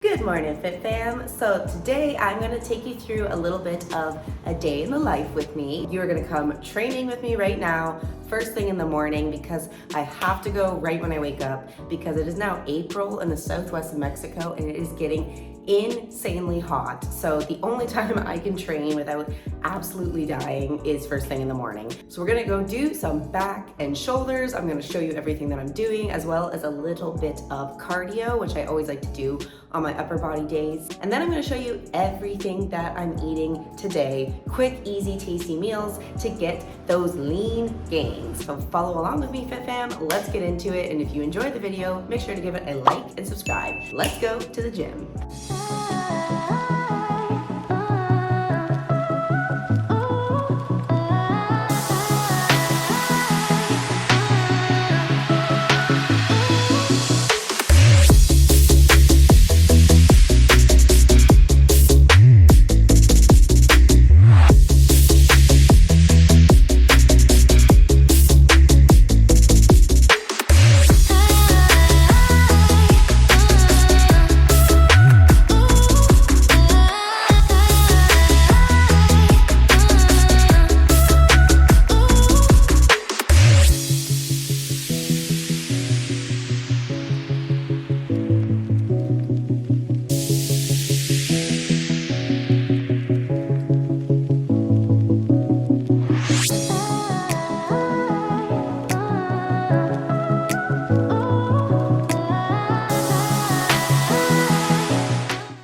Good morning, FitFam. So today I'm going to take you through a little bit of a day in the life with me. You're going to come training with me right now, first thing in the morning, because I have to go right when I wake up because it is now April in the southwest of Mexico and it is getting insanely hot. So the only time I can train without absolutely dying is first thing in the morning. So we're gonna go do some back and shoulders. I'm gonna show you everything that I'm doing, as well as a little bit of cardio, which I always like to do on my upper body days. And then I'm gonna show you everything that I'm eating today. Quick, easy, tasty meals to get those lean gains. So follow along with me, FitFam. Let's get into it. And if you enjoyed the video, make sure to give it a like and subscribe. Let's go to the gym.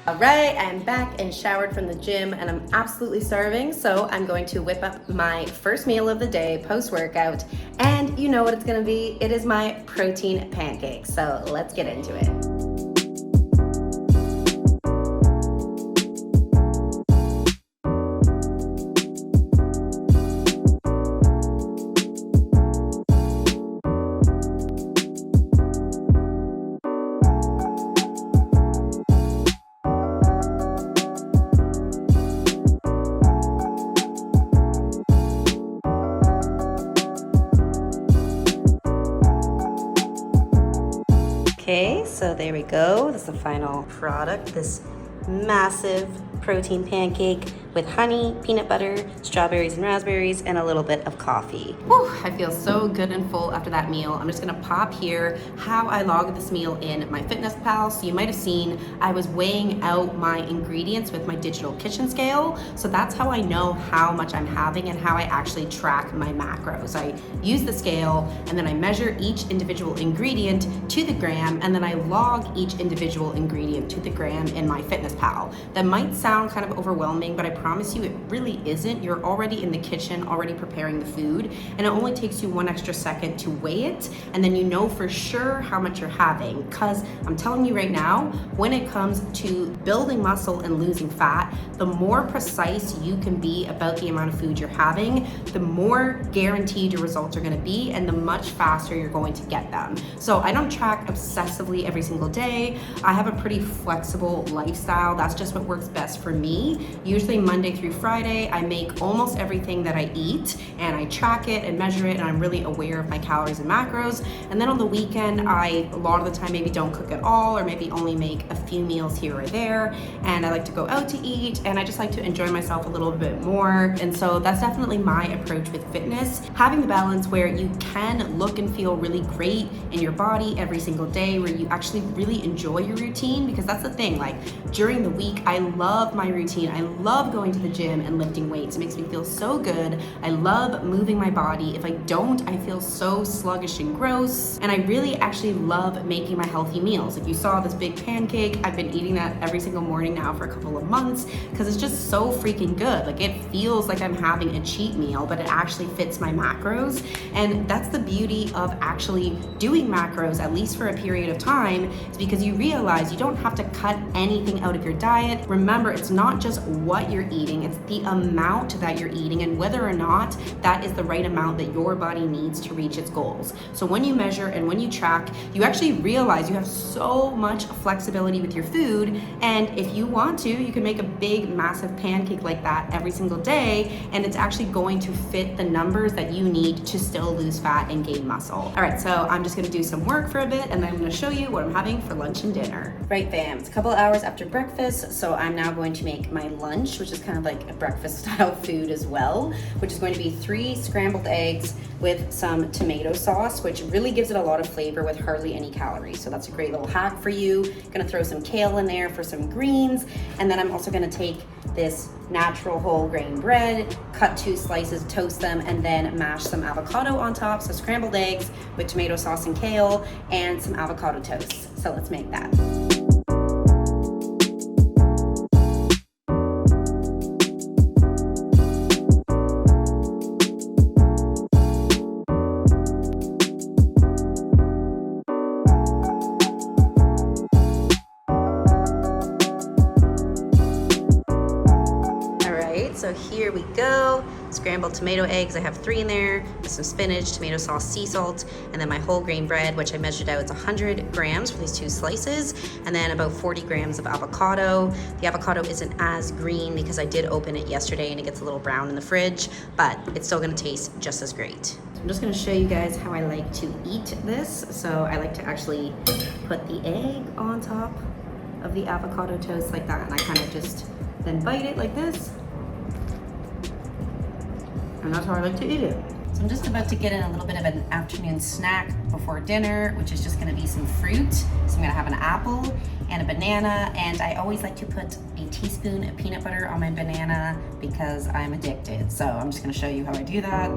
Alright, I'm back and showered from the gym and I'm absolutely starving, so I'm going to whip up my first meal of the day post-workout, and you know what it's going to be. It is my protein pancake, so let's get into it. Okay, so there we go. This is the final product. This massive protein pancake with honey, peanut butter, strawberries and raspberries, and a little bit of coffee. Whew, I feel so good and full after that meal. I'm just gonna pop here how I log this meal in MyFitnessPal. So you might have seen I was weighing out my ingredients with my digital kitchen scale. So that's how I know how much I'm having and how I actually track my macros. I use the scale and then I measure each individual ingredient to the gram, and then I log each individual ingredient to the gram in MyFitnessPal. That might sound kind of overwhelming, but I promise you it really isn't. You're already in the kitchen, already preparing the food, and it only takes you one extra second to weigh it, and then you know for sure how much you're having. Because I'm telling you right now, when it comes to building muscle and losing fat, the more precise you can be about the amount of food you're having, the more guaranteed your results are going to be, and the much faster you're going to get them. So I don't track obsessively every single day. I have a pretty flexible lifestyle. That's just what works best for me. Usually Monday through Friday, I make almost everything that I eat and I track it and measure it, and I'm really aware of my calories and macros. And then on the weekend, I a lot of the time maybe don't cook at all, or maybe only make a few meals here or there. And I like to go out to eat, and I just like to enjoy myself a little bit more. And so that's definitely my approach with fitness. Having the balance where you can look and feel really great in your body every single day, where you actually really enjoy your routine, because that's the thing. Like during the week, I love my routine. I love going to the gym and lifting weights. It makes me feel so good. I love moving my body. If I don't, I feel so sluggish and gross. And I really actually love making my healthy meals. If you saw this big pancake, I've been eating that every single morning now for a couple of months because it's just so freaking good. Like it feels like I'm having a cheat meal, but it actually fits my macros. And that's the beauty of actually doing macros, at least for a period of time, is because you realize you don't have to cut anything out of your diet. Remember, it's not just what you're eating, it's the amount that you're eating and whether or not that is the right amount that your body needs to reach its goals. So when you measure and when you track, you actually realize you have so much flexibility with your food, and if you want to, you can make a big, massive pancake like that every single day, and it's actually going to fit the numbers that you need to still lose fat and gain muscle. All right, so I'm just gonna do some work for a bit, and then I'm gonna show you what I'm having for lunch and dinner. Right, fam, it's a couple hours after breakfast, so I'm now going to make my lunch, which is kind of like a breakfast style food as well, which is going to be 3 scrambled eggs with some tomato sauce, which really gives it a lot of flavor with hardly any calories. So that's a great little hack for you. Gonna throw some kale in there for some greens, and then I'm also gonna take this natural whole grain bread, cut 2 slices, toast them, and then mash some avocado on top. So scrambled eggs with tomato sauce and kale and some avocado toast. So let's make that. So here we go, scrambled tomato eggs. I have 3 in there with some spinach, tomato sauce, sea salt, and then my whole grain bread, which I measured out. It's 100 grams for these 2 slices, and then about 40 grams of avocado. The avocado isn't as green because I did open it yesterday and it gets a little brown in the fridge, but it's still gonna taste just as great. So I'm just gonna show you guys how I like to eat this. So I like to actually put the egg on top of the avocado toast like that, and I kind of just then bite it like this. And that's how I like to eat it. So I'm just about to get in a little bit of an afternoon snack before dinner, which is just gonna be some fruit. So I'm gonna have an apple and a banana, and I always like to put a teaspoon of peanut butter on my banana because I'm addicted. So I'm just gonna show you how I do that.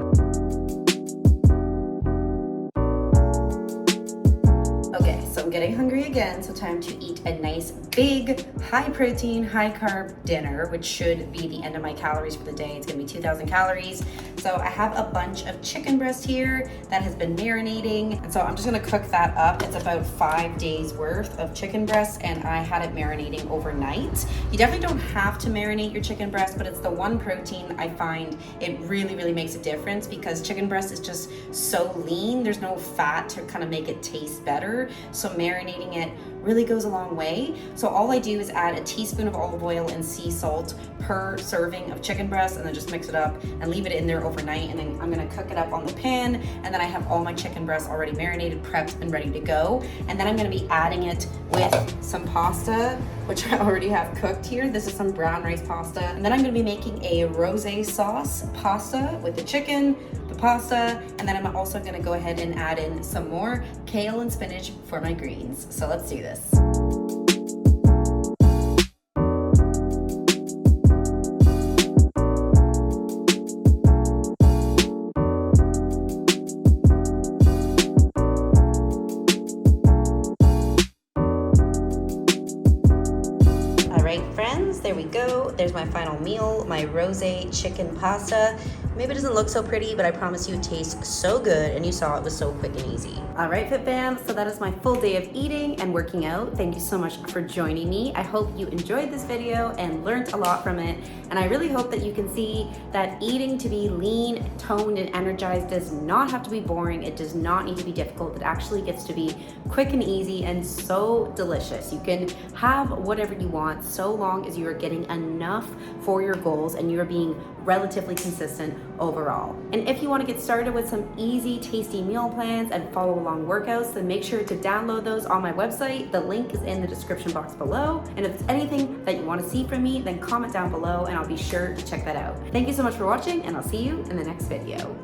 Okay, so I'm getting hungry again, so time to eat a nice, big, high protein, high carb dinner, which should be the end of my calories for the day. It's gonna be 2,000 calories. So I have a bunch of chicken breast here that has been marinating. And so I'm just gonna cook that up. It's about 5 days worth of chicken breast, and I had it marinating overnight. You definitely don't have to marinate your chicken breast, but it's the one protein I find it really, really makes a difference because chicken breast is just so lean. There's no fat to kind of make it taste better. So marinating it really goes a long way. So all I do is add a teaspoon of olive oil and sea salt per serving of chicken breast, and then just mix it up and leave it in there overnight. And then I'm gonna cook it up on the pan, and then I have all my chicken breast already marinated, prepped, and ready to go. And then I'm gonna be adding it with some pasta, which I already have cooked here. This is some brown rice pasta. And then I'm gonna be making a rosé sauce pasta with the chicken, the pasta, and then I'm also gonna go ahead and add in some more kale and spinach for my greens. So let's do this. All right, friends, there we go. There's my final meal, my rosé chicken pasta. Maybe it doesn't look so pretty, but I promise you it tastes so good, and you saw it was so quick and easy. All right, FitFam, so that is my full day of eating and working out. Thank you so much for joining me. I hope you enjoyed this video and learned a lot from it, and I really hope that you can see that eating to be lean, toned, and energized does not have to be boring. It does not need to be difficult. It actually gets to be quick and easy and so delicious. You can have whatever you want so long as you are getting enough for your goals and you are being relatively consistent overall. And if you want to get started with some easy, tasty meal plans and follow along workouts, then make sure to download those on my website. The link is in the description box below. And if there's anything that you want to see from me, then comment down below and I'll be sure to check that out. Thank you so much for watching, and I'll see you in the next video.